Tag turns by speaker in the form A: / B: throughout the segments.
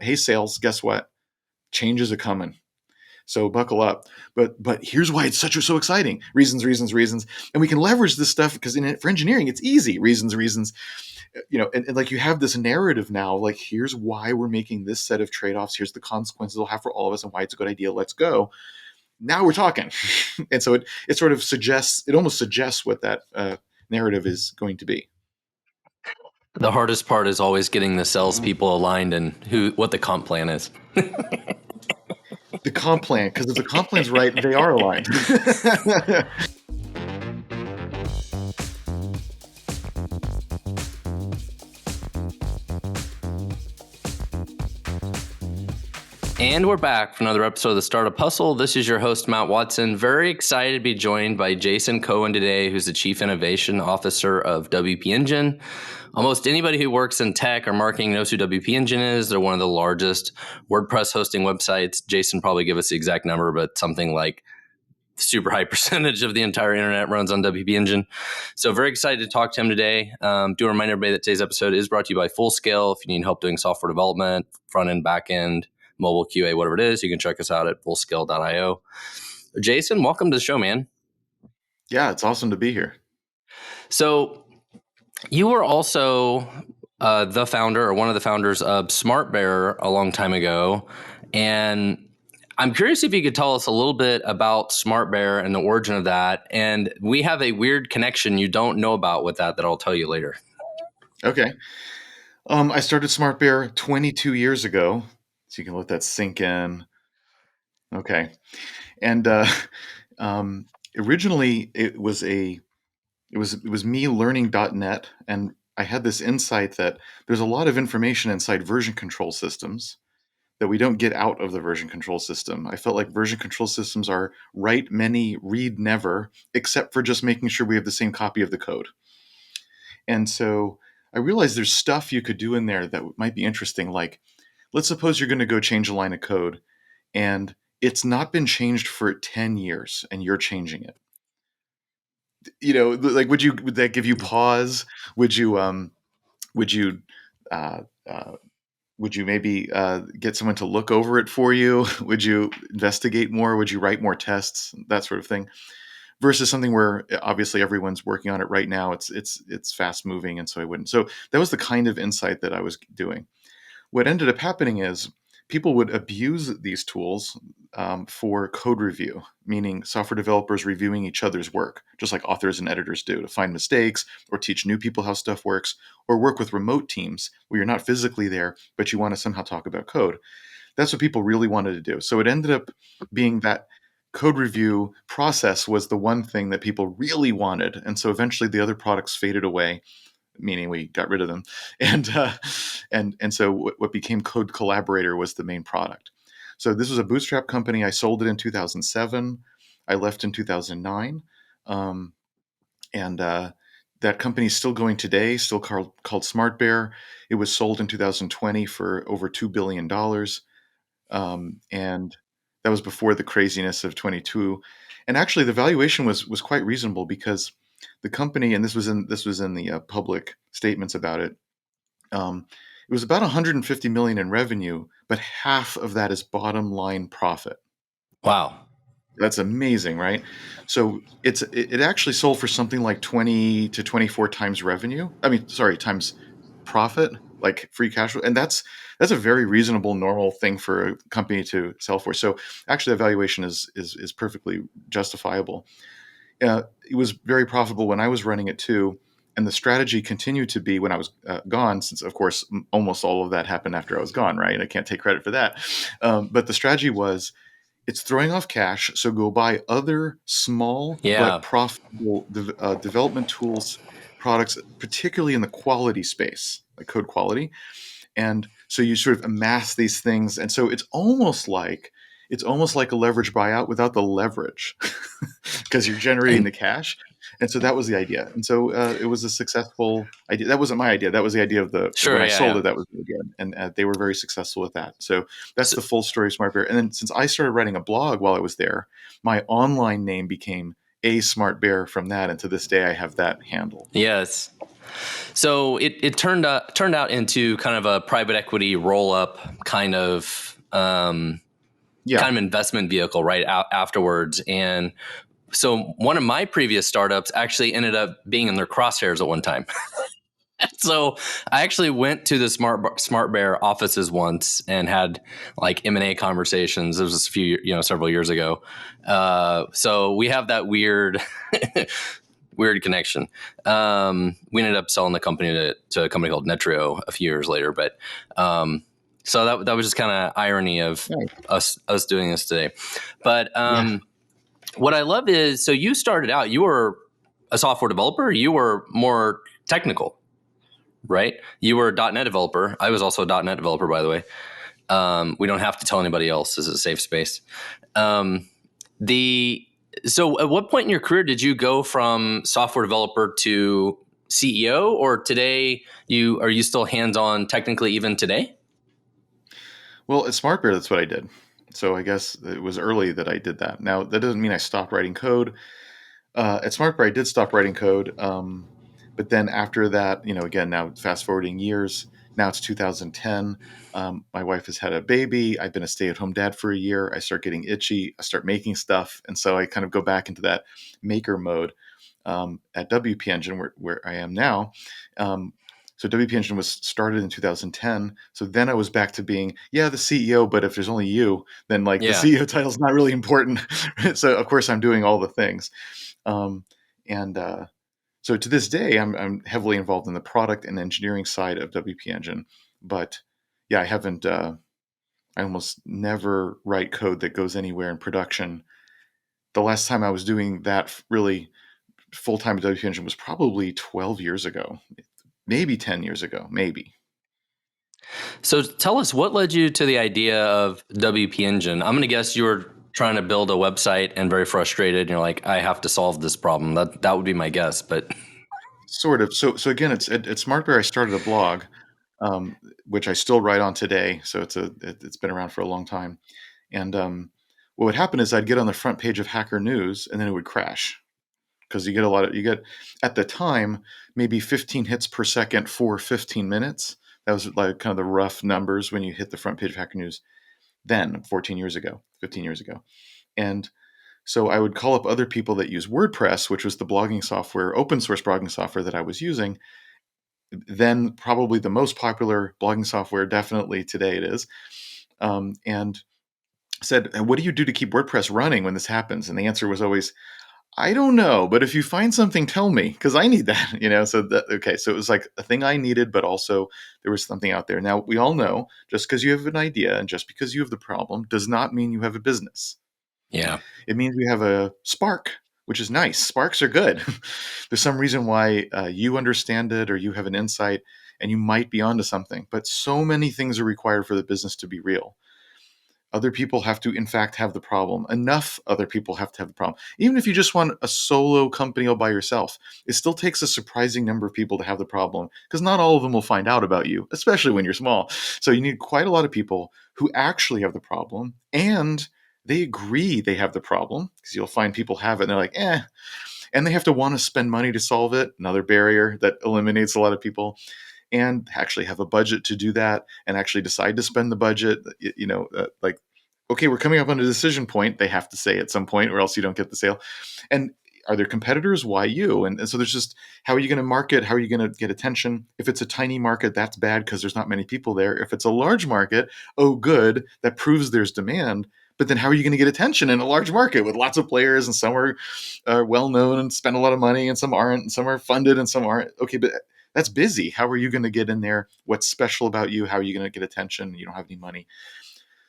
A: hey, sales, guess what? Changes are coming. So buckle up. But here's why it's so exciting. Reasons. And we can leverage this stuff because for engineering, it's easy. Reasons. And like you have this narrative now, like here's why we're making this set of trade-offs. Here's the consequences it'll have for all of us and why it's a good idea. Let's go. Now we're talking. And so it sort of almost suggests what that narrative is going to be.
B: The hardest part is always getting the salespeople aligned and what the comp plan is.
A: The comp plan, because if the comp plan's right, they are aligned.
B: And we're back for another episode of the Startup Hustle. This is your host, Matt Watson. Very excited to be joined by Jason Cohen today, who's the Chief Innovation Officer of WP Engine. Almost anybody who works in tech or marketing knows who WP Engine is. They're one of the largest WordPress hosting websites. Jason probably give us the exact number, but something like super high percentage of the entire internet runs on WP Engine. So very excited to talk to him today. Do remind everybody that today's episode is brought to you by Fullscale. If you need help doing software development, front end, back end, mobile QA, whatever it is, you can check us out at fullscale.io. Jason, welcome to the show, man.
A: Yeah, it's awesome to be here.
B: So you were also the founder or one of the founders of SmartBear a long time ago. And I'm curious if you could tell us a little bit about SmartBear and the origin of that. And we have a weird connection you don't know about with that I'll tell you later.
A: Okay. I started SmartBear 22 years ago. So you can let that sink in. Okay. And originally it was me learning .NET, and I had this insight that there's a lot of information inside version control systems that we don't get out of the version control system. I felt like version control systems are write many, read never, except for just making sure we have the same copy of the code. And so I realized there's stuff you could do in there that might be interesting. Like, let's suppose you're going to go change a line of code and it's not been changed for 10 years and you're changing it. Like, would that give you pause? Would you maybe get someone to look over it for you? Would you investigate more? Would you write more tests? That sort of thing. Versus something where obviously everyone's working on it right now. It's fast moving, and so I wouldn't. So that was the kind of insight that I was doing. What ended up happening is people would abuse these tools for code review, meaning software developers reviewing each other's work, just like authors and editors do, to find mistakes or teach new people how stuff works, or work with remote teams where you're not physically there, but you want to somehow talk about code. That's what people really wanted to do. So it ended up being that code review process was the one thing that people really wanted. And so eventually the other products faded away, meaning we got rid of them. And so what became Code Collaborator was the main product. So this was a bootstrap company. I sold it in 2007. I left in 2009. That company is still going today, still called SmartBear. It was sold in 2020 for over $2 billion. And that was before the craziness of 22. And actually the valuation was quite reasonable because the company, and this was in the public statements about it, it was about 150 million in revenue, but half of that is bottom line profit.
B: Wow.
A: That's amazing, right? So it actually sold for something like 20 to 24 times revenue. Times profit, like free cash flow. And that's a very reasonable, normal thing for a company to sell for. So actually the valuation is perfectly justifiable. It was very profitable when I was running it too. And the strategy continued to be when I was gone, since, of course, almost all of that happened after I was gone, right? I can't take credit for that. But the strategy was, it's throwing off cash, so go buy other small but profitable development tools, products, particularly in the quality space, like code quality. And so you sort of amass these things. And so it's almost like a leverage buyout without the leverage because you're generating the cash. And so that was the idea. And so it was a successful idea. That wasn't my idea. That was the idea of when I sold it, that was really good. And they were very successful with that. So that's the full story of SmartBear. And then since I started writing a blog while I was there, my online name became A Smart Bear from that. And to this day, I have that handle.
B: Yes. So it turned out into kind of a private equity roll up
A: Yeah.
B: kind of investment vehicle right out afterwards. And so one of my previous startups actually ended up being in their crosshairs at one time. So I actually went to the Smart Bear offices once and had like M&A conversations. It was a few, several years ago. So we have that weird, weird connection. We ended up selling the company to a company called Netrio a few years later, but so that was just kind of irony of
A: Nice.
B: us doing this today. But
A: Yeah.
B: what I love is, so you started out, you were a software developer, you were more technical, right? You were a .NET developer. I was also a .NET developer, by the way. We don't have to tell anybody else. This is a safe space. Um, the So at what point in your career did you go from software developer to CEO, or today are you still hands-on technically even today?
A: Well, at Smart Bear, that's what I did. So I guess it was early that I did that. Now, that doesn't mean I stopped writing code. At Smart Bear, I did stop writing code. But then after that, again, now fast forwarding years, now it's 2010. My wife has had a baby. I've been a stay-at-home dad for a year. I start getting itchy. I start making stuff. And so I kind of go back into that maker mode at WP Engine, where I am now. So WP Engine was started in 2010. So then I was back to being, the CEO, but if there's only you, then like the
B: Yeah.
A: CEO title is not really important. So of course I'm doing all the things. Um, and so to this day, I'm heavily involved in the product and engineering side of WP Engine. But yeah, I haven't, I almost never write code that goes anywhere in production. The last time I was doing that really full time at WP Engine was probably 12 years ago, maybe 10 years ago, maybe.
B: So tell us, what led you to the idea of WP Engine? I'm going to guess you were trying to build a website and very frustrated. And you're like, I have to solve this problem. That would be my guess, but
A: Sort of. So again, it's at SmartBear. I started a blog, um, which I still write on today. So it's been around for a long time. And what would happen is I'd get on the front page of Hacker News, and then it would crash because you get at the time maybe 15 hits per second for 15 minutes. That was like kind of the rough numbers when you hit the front page of Hacker News. Then 14 years ago, 15 years ago, and so I would call up other people that use WordPress, which was the blogging software, open source blogging software that I was using. Then probably the most popular blogging software, definitely today it is. And said, "And what do you do to keep WordPress running when this happens?" And the answer was always, "I don't know, but if you find something, tell me because I need that." So it was like a thing I needed, but also there was something out there. Now we all know, just because you have an idea and just because you have the problem does not mean you have a business.
B: yeah.
A: It means we have a spark, which is nice. Sparks are good. There's some reason why you understand it or you have an insight and you might be onto something. But so many things are required for the business to be real. Other people have to, in fact, have the problem. Enough other people have to have the problem. Even if you just want a solo company all by yourself, it still takes a surprising number of people to have the problem because not all of them will find out about you, especially when you're small. So you need quite a lot of people who actually have the problem and they agree they have the problem because you'll find people have it and they're like, and they have to want to spend money to solve it. Another barrier that eliminates a lot of people and actually have a budget to do that and actually decide to spend the budget. Like, okay, we're coming up on a decision point. They have to say at some point, or else you don't get the sale. And are there competitors? Why you? And so there's just, how are you going to market? How are you going to get attention? If it's a tiny market, that's bad because there's not many people there. If it's a large market, oh, good, that proves there's demand. But then how are you going to get attention in a large market with lots of players and some are well known and spend a lot of money and some aren't and some are funded and some aren't? Okay, but that's busy. How are you going to get in there? What's special about you? How are you going to get attention? You don't have any money.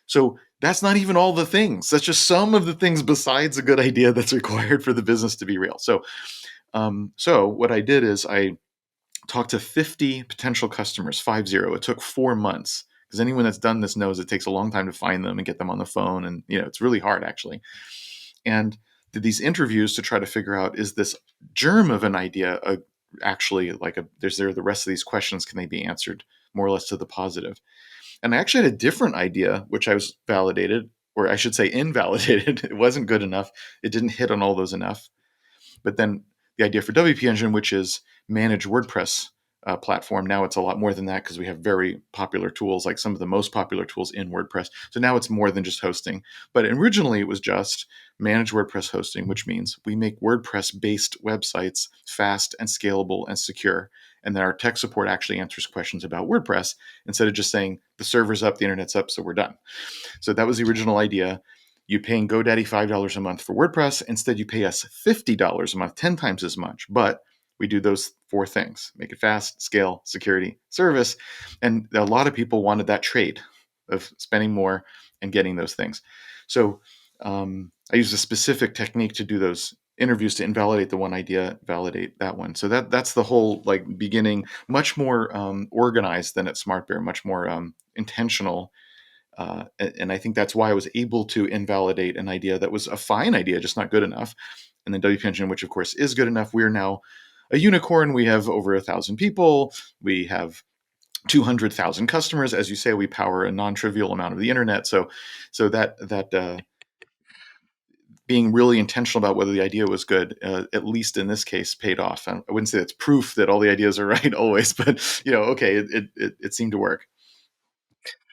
A: So that's not even all the things. That's just some of the things besides a good idea that's required for the business to be real. So what I did is I talked to 50 potential customers, 50. It took 4 months because anyone that's done this knows it takes a long time to find them and get them on the phone. And, it's really hard actually. And did these interviews to try to figure out, is this germ of an idea actually like there's there the rest of these questions, can they be answered more or less to the positive? And I actually had a different idea which I was validated, or I should say invalidated. It wasn't good enough. It didn't hit on all those enough. But then the idea for WP Engine, which is manage WordPress platform. Now it's a lot more than that because we have very popular tools, like some of the most popular tools in WordPress. So now it's more than just hosting. But originally it was just manage WordPress hosting, which means we make WordPress-based websites fast and scalable and secure. And then our tech support actually answers questions about WordPress instead of just saying the server's up, the internet's up, so we're done. So that was the original idea. You paying GoDaddy $5 a month for WordPress. Instead, you pay us $50 a month, 10 times as much. But we do those four things: make it fast, scale, security, service. And a lot of people wanted that trade of spending more and getting those things. So I used a specific technique to do those interviews to invalidate the one idea, validate that one. So that's the whole like beginning, much more organized than at SmartBear, much more intentional. And I think that's why I was able to invalidate an idea that was a fine idea, just not good enough. And then WP Engine, which of course is good enough. We're now a unicorn. We have over 1,000 people. We have 200,000 customers. As you say, we power a non-trivial amount of the internet. So that being really intentional about whether the idea was good, at least in this case, paid off. I wouldn't say that's proof that all the ideas are right always, but okay, it seemed to work.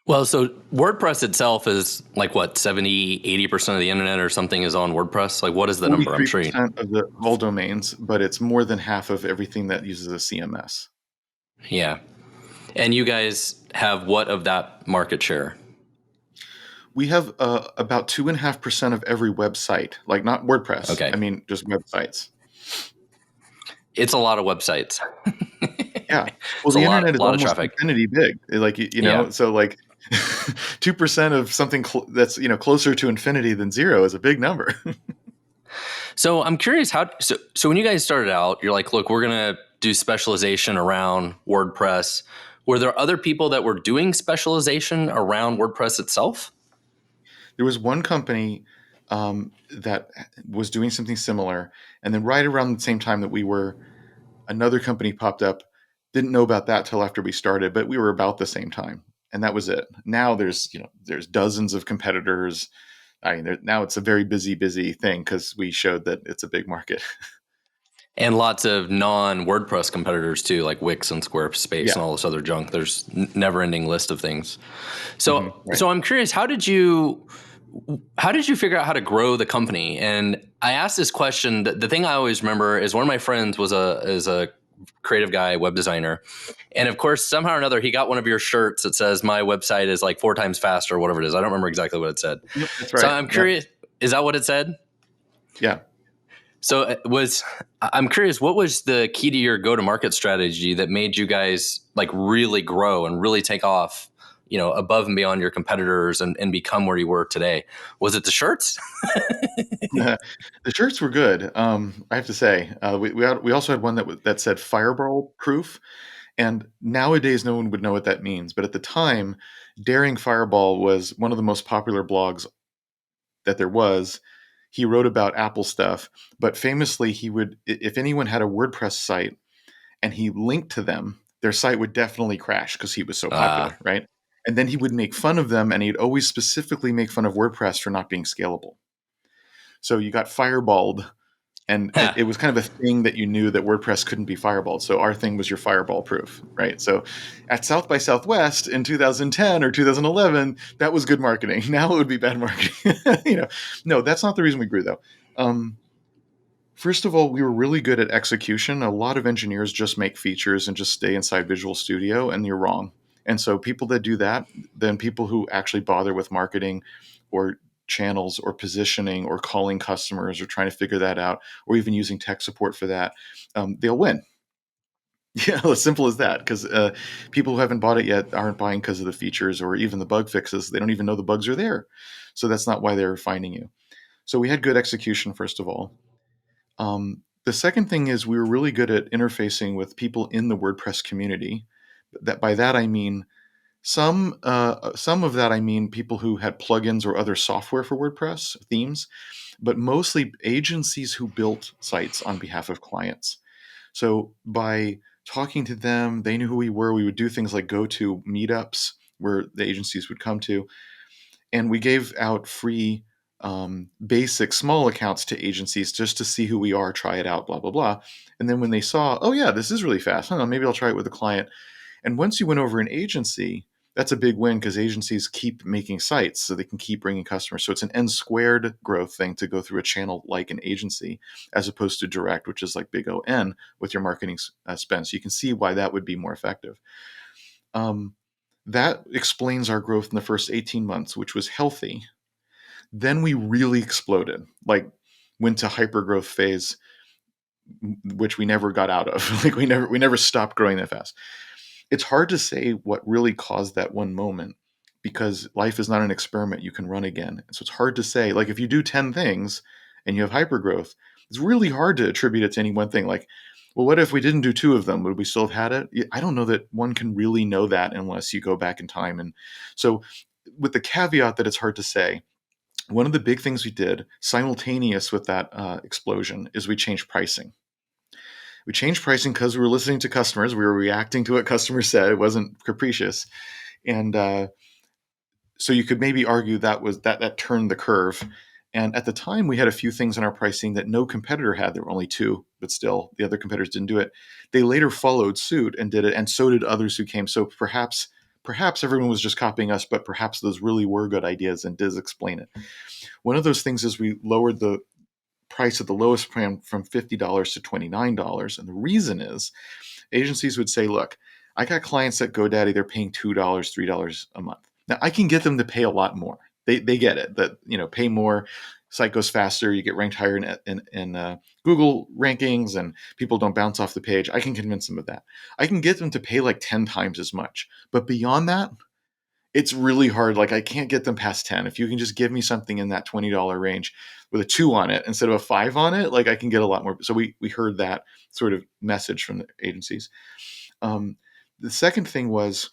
B: Well, so WordPress itself is like what, 70, 80% of the internet or something is on WordPress? Like, what is the number? I'm sure you.
A: 43% of the all domains, but it's more than half of everything that uses a CMS.
B: Yeah. And you guys have what of that market share?
A: We have about 2.5% of every website, like not WordPress.
B: Okay.
A: I mean, just websites.
B: It's a lot of websites.
A: Yeah. Well,
B: It's a
A: the internet is
B: lot of
A: almost
B: traffic.
A: infinity big. Like,
B: Yeah.
A: so like 2% of something that's, closer to infinity than zero is a big number.
B: So I'm curious so when you guys started out, you're like, look, we're going to do specialization around WordPress. Were there other people that were doing specialization around WordPress itself?
A: There was one company that was doing something similar. And then right around the same time that we were, another company popped up. Didn't know about that till after we started, but we were about the same time, and that was it. Now there's dozens of competitors. I mean, now it's a very busy thing because we showed that it's a big market.
B: And lots of non-WordPress competitors too, like Wix and Squarespace
A: Yeah.
B: and all this other junk. There's never-ending list of things.
A: Right.
B: So I'm curious, how did you figure out how to grow the company? And I asked this question. The thing I always remember is one of my friends is a creative guy, web designer, and of course somehow or another he got one of your shirts that says my website is like 4 times faster or whatever it is. I don't remember exactly what it said.
A: Yep, that's
B: So
A: right.
B: I'm
A: Yep.
B: curious, is that what it said?
A: Yeah.
B: So I'm curious, what was the key to your go-to-market strategy that made you guys like really grow and really take off, above and beyond your competitors and become where you were today? Was it the shirts?
A: The shirts were good. I have to say, we also had one that said fireball proof. And nowadays, no one would know what that means. But at the time, Daring Fireball was one of the most popular blogs that there was. He wrote about Apple stuff, but famously, he would, if anyone had a WordPress site and he linked to them, their site would definitely crash because he was so
B: Uh,
A: popular, right? And then he would make fun of them, and he'd always specifically make fun of WordPress for not being scalable. So you got fireballed, and it was kind of a thing that you knew that WordPress couldn't be fireballed. So our thing was your fireball proof, right? So at South by Southwest in 2010 or 2011, that was good marketing. Now it would be bad marketing. No, that's not the reason we grew though. Um, First of all, we were really good at execution. A lot of engineers just make features and just stay inside Visual Studio, and you're wrong. And so people that do that, then people who actually bother with marketing or channels or positioning or calling customers or trying to figure that out or even using tech support for that, they'll win. Yeah, as simple as that. Because people who haven't bought it yet aren't buying because of the features or even the bug fixes. They don't even know the bugs are there. So that's not why they're finding you. So we had good execution, first of all. The second thing is we were really good at interfacing with people in the WordPress community. That by that I mean some of that I mean people who had plugins or other software for WordPress themes, but mostly agencies who built sites on behalf of clients. So by talking to them, they knew who we were. We would do things like go to meetups where the agencies would come to, and we gave out free basic small accounts to agencies just to see who we are, try it out, blah, blah, blah. And then when they saw, oh, yeah, this is really fast. Maybe I'll try it with a client. And once you went over an agency, that's a big win because agencies keep making sites so they can keep bringing customers. So it's an N squared growth thing to go through a channel like an agency as opposed to direct, which is like big ON with your marketing spend. So you can see why that would be more effective. That explains our growth in the first 18 months, which was healthy. Then we really exploded, like went to hyper growth phase, which we never got out of. Like we never stopped growing that fast. It's hard to say what really caused that one moment because life is not an experiment you can run again. So it's hard to say. Like if you do 10 things and you have hyper growth, it's really hard to attribute it to any one thing. Like, well, what if we didn't do two of them? Would we still have had it? I don't know that one can really know that unless you go back in time. And so, with the caveat that it's hard to say, one of the big things we did simultaneous with that explosion is we changed pricing. We changed pricing because we were listening to customers. We were reacting to what customers said. It wasn't capricious. And so you could maybe argue that turned the curve. And at the time, we had a few things in our pricing that no competitor had. There were only two, but still, the other competitors didn't do it. They later followed suit and did it, and so did others who came. So perhaps everyone was just copying us, but perhaps those really were good ideas and does explain it. One of those things is we lowered the price of the lowest plan from $50 to $29. And the reason is agencies would say, look, I got clients at GoDaddy, they're paying $2, $3 a month. Now I can get them to pay a lot more. They get it that, pay more, site goes faster, you get ranked higher in Google rankings and people don't bounce off the page. I can convince them of that. I can get them to pay like 10 times as much. But beyond that, it's really hard. Like I can't get them past 10. If you can just give me something in that $20 range with a 2 on it instead of a 5 on it, like I can get a lot more. So we heard that sort of message from the agencies. The second thing was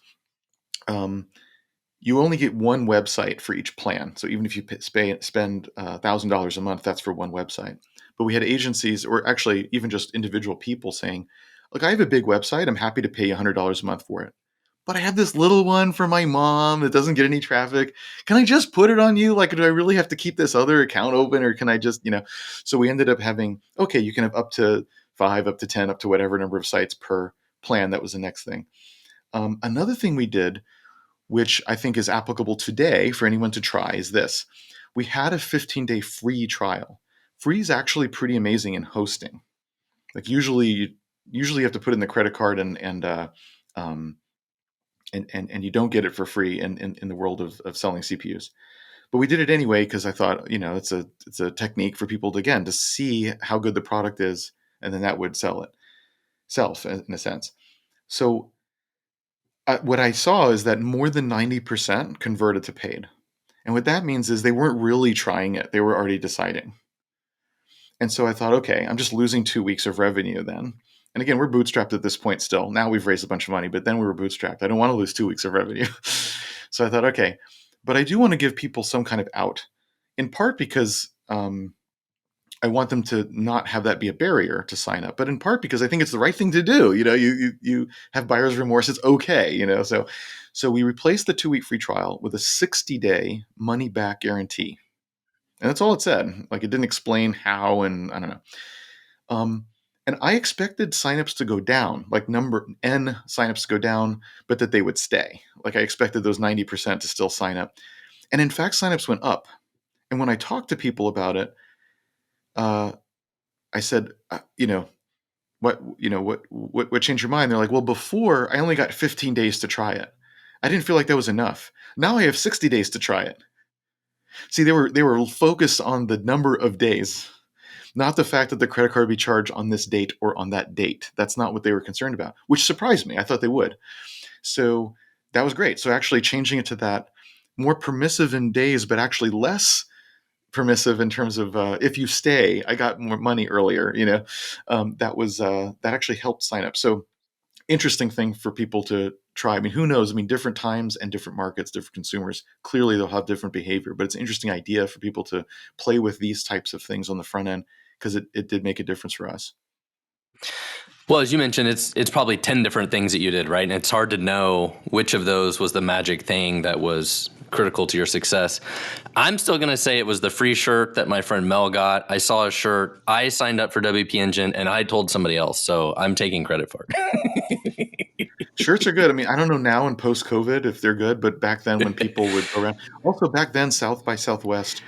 A: you only get one website for each plan. So even if you spend $1,000 a month, that's for one website. But we had agencies, or actually even just individual people saying, look, I have a big website. I'm happy to pay you $100 a month for it. But I have this little one for my mom that doesn't get any traffic. Can I just put it on you? Like, do I really have to keep this other account open, or can I just, So we ended up having, okay, you can have up to 5, up to 10, up to whatever number of sites per plan. That was the next thing. Another thing we did, which I think is applicable today for anyone to try, is this. We had a 15-day free trial. Free is actually pretty amazing in hosting. Like usually you have to put in the credit card and you don't get it for free in the world of selling CPUs. But we did it anyway because I thought, it's a technique for people to see how good the product is, and then that would sell itself in a sense. So what I saw is that more than 90% converted to paid. And what that means is they weren't really trying it. They were already deciding. And so I thought, okay, I'm just losing 2 weeks of revenue then. And again, we're bootstrapped at this point still. Now we've raised a bunch of money, but then we were bootstrapped. I don't want to lose 2 weeks of revenue. So I thought, okay, but I do want to give people some kind of out, in part because I want them to not have that be a barrier to sign up, but in part because I think it's the right thing to do. You have buyer's remorse. It's okay. So we replaced the 2-week free trial with a 60-day money back guarantee. And that's all it said. Like it didn't explain how, and I don't know. And I expected signups to go down, like number N signups to go down, but that they would stay. Like I expected those 90% to still sign up. And in fact, signups went up. And when I talked to people about it, I said, what changed your mind? They're like, well, before I only got 15 days to try it. I didn't feel like that was enough. Now I have 60 days to try it. See, they were focused on the number of days, not the fact that the credit card would be charged on this date or on that date. That's not what they were concerned about, which surprised me. I thought they would. So that was great. So actually changing it to that, more permissive in days, but actually less permissive in terms of if you stay, I got more money earlier. That actually helped sign up. So interesting thing for people to try. I mean, who knows? I mean, different times and different markets, different consumers, clearly they'll have different behavior, but it's an interesting idea for people to play with these types of things on the front end because it did make a difference for us.
B: Well, as you mentioned, it's probably 10 different things that you did, right? And it's hard to know which of those was the magic thing that was critical to your success. I'm still going to say it was the free shirt that my friend Mel got. I saw a shirt. I signed up for WP Engine and I told somebody else. So I'm taking credit for it.
A: Shirts are good. I mean, I don't know now in post-COVID if they're good, but back then when people would go around, also back then South by Southwest,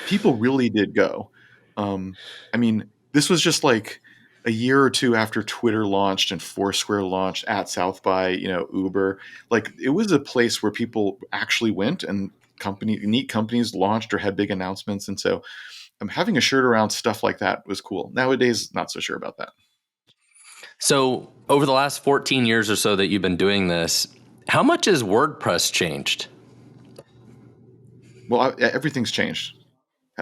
A: people really did go. Um, I mean, this was just like a year or two after Twitter launched and Foursquare launched at South by, Uber. Like it was a place where people actually went and neat companies launched or had big announcements. And so having a shirt around stuff like that was cool. Nowadays, not so sure about that.
B: So over the last 14 years or so that you've been doing this, how much has WordPress changed?
A: Well, everything's changed.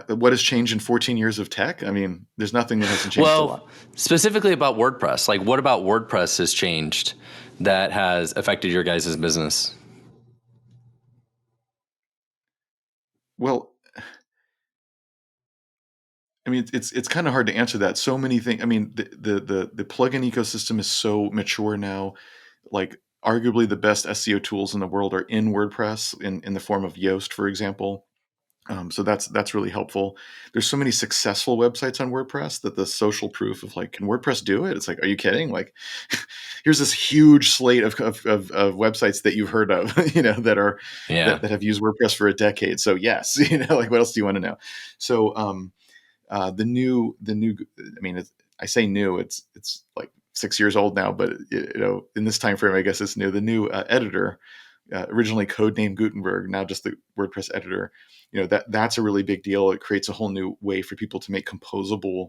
A: What has changed in 14 years of tech? I mean, there's nothing that hasn't changed a lot.
B: Well, specifically about WordPress, like what about WordPress has changed that has affected your guys' business?
A: Well, I mean, it's kind of hard to answer that. So many things. I mean, the plugin ecosystem is so mature now. Like, arguably the best SEO tools in the world are in WordPress in the form of Yoast, for example. So that's really helpful. There's so many successful websites on WordPress that the social proof of like, can WordPress do it? It's like, are you kidding? Like, here's this huge slate of websites that you've heard of, that are
B: Yeah.
A: that have used WordPress for a decade. So yes, like what else do you want to know? So the new, I mean, I say new, it's like 6 years old now, but in this time frame, I guess it's new. The new editor, originally codenamed Gutenberg, now just the WordPress editor. That's a really big deal. It creates a whole new way for people to make composable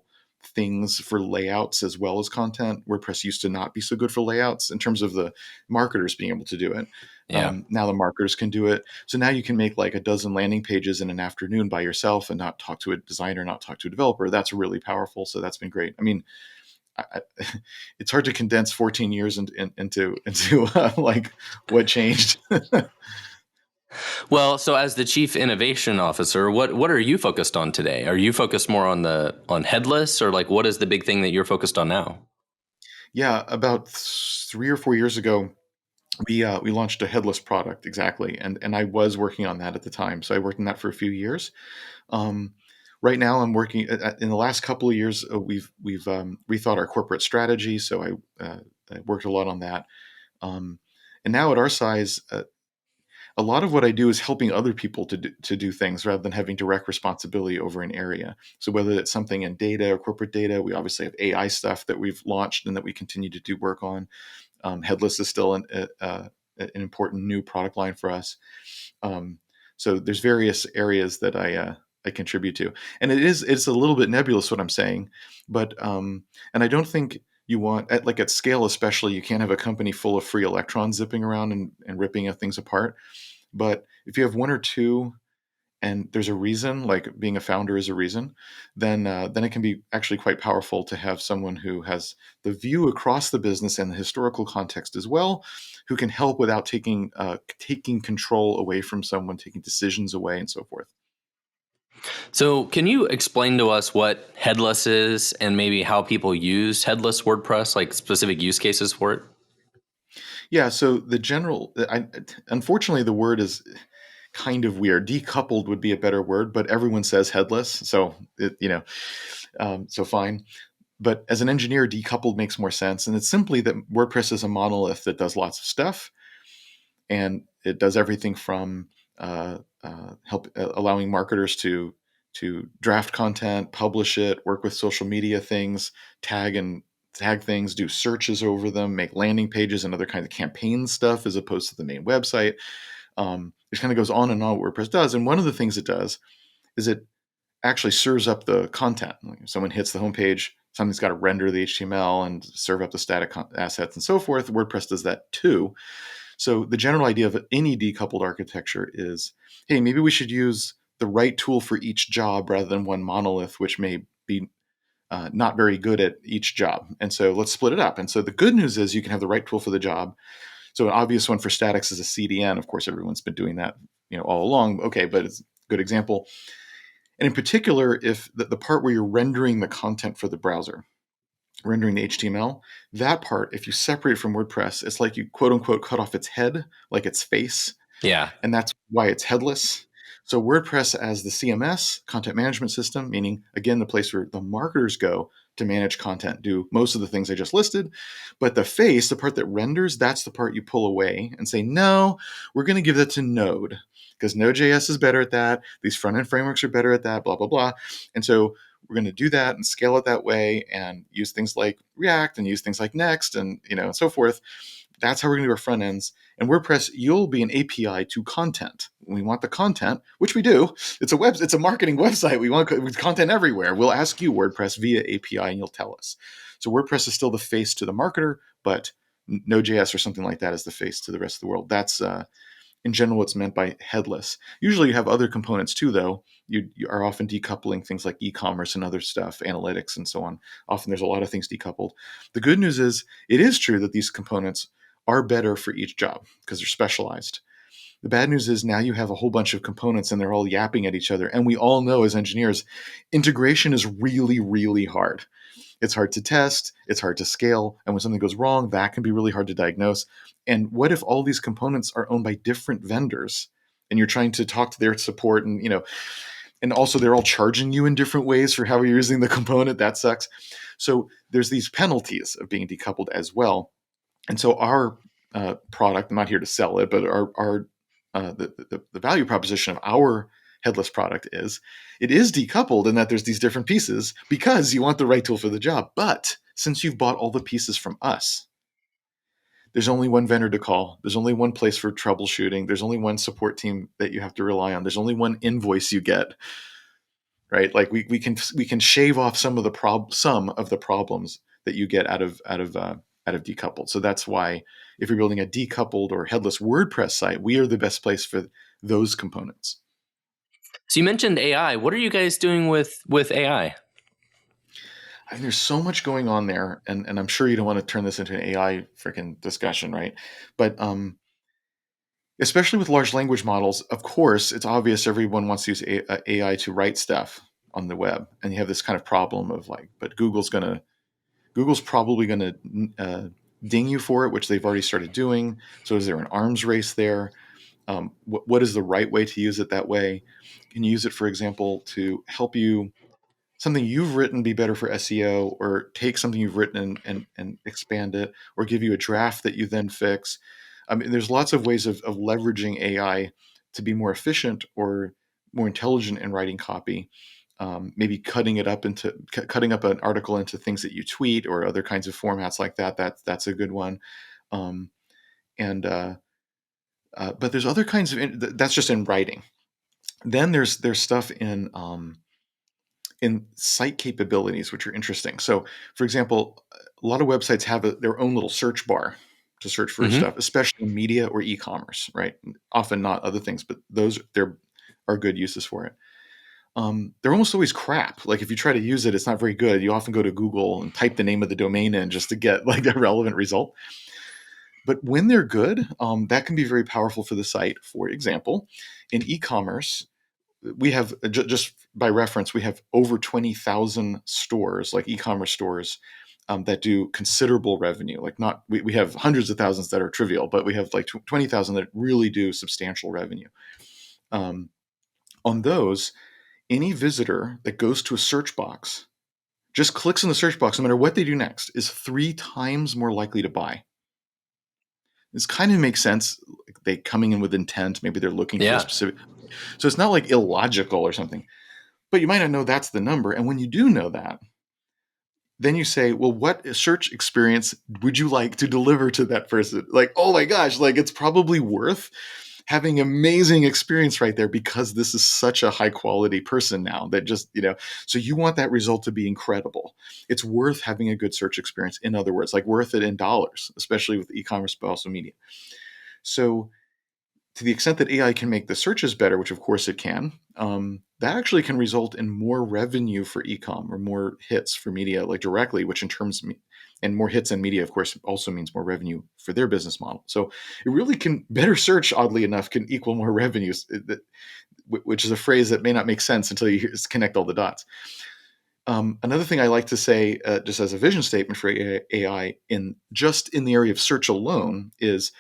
A: things for layouts as well as content. WordPress used to not be so good for layouts in terms of the marketers being able to do it.
B: Yeah.
A: Now the marketers can do it. So now you can make like a dozen landing pages in an afternoon by yourself and not talk to a designer, not talk to a developer. That's really powerful. So that's been great. I mean, it's hard to condense 14 years into like what changed.
B: Well, so as the chief innovation officer, what are you focused on today? Are you focused more on headless, or like what is the big thing that you're focused on now?
A: Yeah, about 3 or 4 years ago, we launched a headless product exactly, and I was working on that at the time. So I worked on that for a few years. Um, right now, I'm working in the last couple of years. We've rethought our corporate strategy. So I worked a lot on that. And now at our size, a lot of what I do is helping other people to do things rather than having direct responsibility over an area. So whether it's something in data or corporate data, we obviously have AI stuff that we've launched and that we continue to do work on. Headless is still an important new product line for us. So there's various areas that I contribute to, and it's a little bit nebulous what I'm saying, but and I don't think you want at scale, especially, you can't have a company full of free electrons zipping around and ripping things apart. But if you have one or two and there's a reason, like being a founder is a reason, then it can be actually quite powerful to have someone who has the view across the business and the historical context as well, who can help without taking control away from someone, taking decisions away, and so forth.
B: So, can you explain to us what headless is and maybe how people use headless WordPress, like specific use cases for it?
A: Yeah. So unfortunately, the word is kind of weird. Decoupled would be a better word, but everyone says headless, so so fine. But as an engineer, decoupled makes more sense. And it's simply that WordPress is a monolith that does lots of stuff. And it does everything from allowing marketers to draft content, publish it, work with social media things, tag things, do searches over them, make landing pages and other kinds of campaign stuff as opposed to the main website. It kind of goes on and on what WordPress does. And one of the things it does is it actually serves up the content. Like if someone hits the homepage, something's got to render the HTML and serve up the static assets and so forth. WordPress does that too. So the general idea of any decoupled architecture is, hey, maybe we should use the right tool for each job rather than one monolith, which may be not very good at each job. And so let's split it up. And so the good news is you can have the right tool for the job. So an obvious one for statics is a CDN. Of course, everyone's been doing that, all along. Okay, but it's a good example. And in particular, if the part where you're rendering the content for the browser, rendering the HTML, that part, if you separate it from WordPress, it's like you quote unquote cut off its head, like its face.
B: Yeah.
A: And why it's headless. So WordPress as the CMS, content management system, meaning, again, the place where the marketers go to manage content, do most of the things I just listed. But the face, the part that renders, that's the part you pull away and say, no, we're going to give that to Node because Node.js is better at that. These front-end frameworks are better at that, blah, blah, blah. And so we're going to do that and scale it that way and use things like React and use things like Next and, and so forth. That's how we're going to do our front ends. And WordPress, you'll be an API to content. We want the content, which we do. It's a marketing website. We want content everywhere. We'll ask you WordPress via API, and you'll tell us. So WordPress is still the face to the marketer, but Node.js or something like that is the face to the rest of the world. That's in general what's meant by headless. Usually you have other components too, though. You are often decoupling things like e-commerce and other stuff, analytics and so on. Often there's a lot of things decoupled. The good news is it is true that these components are better for each job because they're specialized. The bad news is now you have a whole bunch of components and they're all yapping at each other. And we all know as engineers, integration is really, really hard. It's hard to test, it's hard to scale, and when something goes wrong, that can be really hard to diagnose. And what if all these components are owned by different vendors and you're trying to talk to their support and also they're all charging you in different ways for how you're using the component? That sucks. So there's these penalties of being decoupled as well. And so our product, I'm not here to sell it, but our the value proposition of our headless product is it is decoupled in that there's these different pieces because you want the right tool for the job. But since you've bought all the pieces from us, there's only one vendor to call. There's only one place for troubleshooting. There's only one support team that you have to rely on. There's only one invoice you get, right? Like we can shave off some of the problems that you get out of decoupled. So that's why if you're building a decoupled or headless WordPress site, we are the best place for those components.
B: So you mentioned AI. What are you guys doing with AI?
A: I mean, there's so much going on there, and I'm sure you don't want to turn this into an AI freaking discussion, right? But especially with large language models, of course, it's obvious everyone wants to use AI to write stuff on the web, and you have this kind of problem of like, but Google's probably going to ding you for it, which they've already started doing. So is there an arms race there? What is the right way to use it that way? Can you use it, for example, to help you something you've written be better for SEO, or take something you've written and expand it, or give you a draft that you then fix? I mean, there's lots of ways of leveraging AI to be more efficient or more intelligent in writing copy. Maybe cutting up an article into things that you tweet or other kinds of formats like that. That's a good one. Um, and But there's other kinds of that's just in writing. Then there's stuff in site capabilities, which are interesting. So, for example, a lot of websites have their own little search bar to search for
B: Mm-hmm.
A: stuff, especially in media or e-commerce, right? Often not other things, but there are good uses for it. They're almost always crap. Like if you try to use it, it's not very good. You often go to Google and type the name of the domain in just to get like a relevant result. But when they're good, that can be very powerful for the site. For example, in e-commerce, we have just by reference, we have over 20,000 stores, like e-commerce stores, that do considerable revenue. Like not, we have hundreds of thousands that are trivial, but we have like 20,000 that really do substantial revenue. On those, any visitor that goes to a search box, just clicks in the search box, no matter what they do next, is 3 times more likely to buy. This kind of makes sense. Like they coming in with intent, maybe they're looking for a
B: Yeah.
A: specific. So it's not like illogical or something, but you might not know that's the number. And when you do know that, then you say, well, what search experience would you like to deliver to that person? Like, oh my gosh, like it's probably worth having amazing experience right there because this is such a high quality person now that just, so you want that result to be incredible. It's worth having a good search experience. In other words, like worth it in dollars, especially with e-commerce, but also media. So to the extent that AI can make the searches better, which of course it can, that actually can result in more revenue for e-com or more hits for media, like directly, which in terms and more hits in media, of course, also means more revenue for their business model. So it really can better search, oddly enough, can equal more revenues, which is a phrase that may not make sense until you connect all the dots. Another thing I like to say, just as a vision statement for AI in the area of search alone is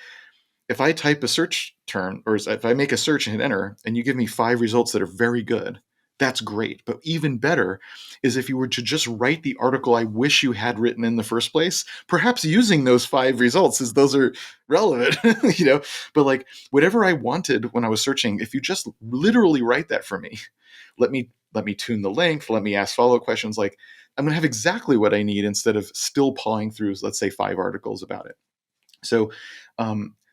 A: if I type a search term, or if I make a search and hit enter, and you give me 5 results that are very good, that's great. But even better is if you were to just write the article I wish you had written in the first place, perhaps using those 5 results, as those are relevant, you know. But like whatever I wanted when I was searching, if you just literally write that for me, let me tune the length, let me ask follow-up questions, like I'm gonna have exactly what I need instead of still pawing through, let's say, 5 articles about it. So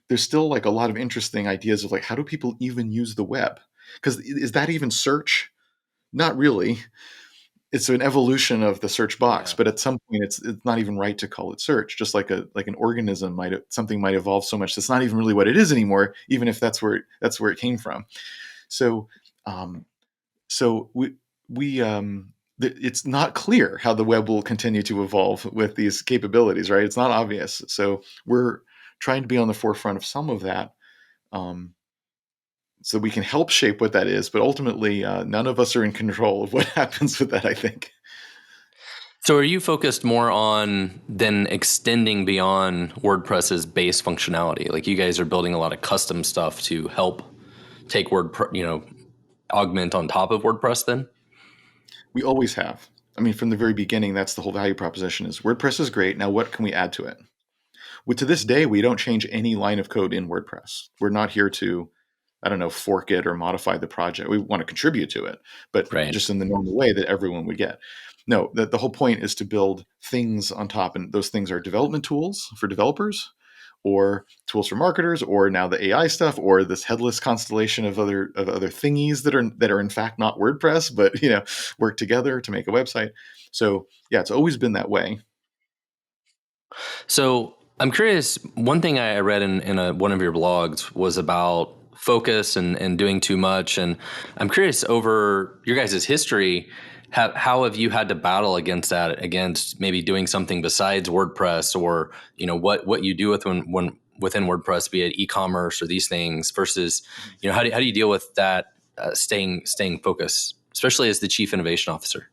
A: there's still like a lot of interesting ideas of like, how do people even use the web? Because is that even search? Not really. It's an evolution of the search box,
B: Yeah.
A: but at some point it's not even right to call it search. Just like an organism something might evolve so much that's not even really what it is anymore, even if that's where it came from. So um, so it's not clear how the web will continue to evolve with these capabilities, right? It's not obvious. So we're trying to be on the forefront of some of that, um, so we can help shape what that is. But ultimately, none of us are in control of what happens with that, I think.
B: So are you focused more on then extending beyond WordPress's base functionality? Like you guys are building a lot of custom stuff to help take augment on top of WordPress then?
A: We always have. I mean, from the very beginning, that's the whole value proposition: is WordPress is great. Now, what can we add to it? Well, to this day, we don't change any line of code in WordPress. We're not here to, I don't know, fork it or modify the project. We want to contribute to it, but
B: Right.
A: just in the normal way that everyone would get. No, the whole point is to build things on top, and those things are development tools for developers, or tools for marketers, or now the AI stuff, or this headless constellation of other thingies that are in fact not WordPress, but work together to make a website. So yeah, it's always been that way.
B: So I'm curious. One thing I read in one of your blogs was about focus and doing too much. And I'm curious over your guys' history, how have you had to battle against that, against maybe doing something besides WordPress, or what you do when within WordPress, be it e-commerce or these things, versus how do you deal with that, staying focused, especially as the chief innovation officer?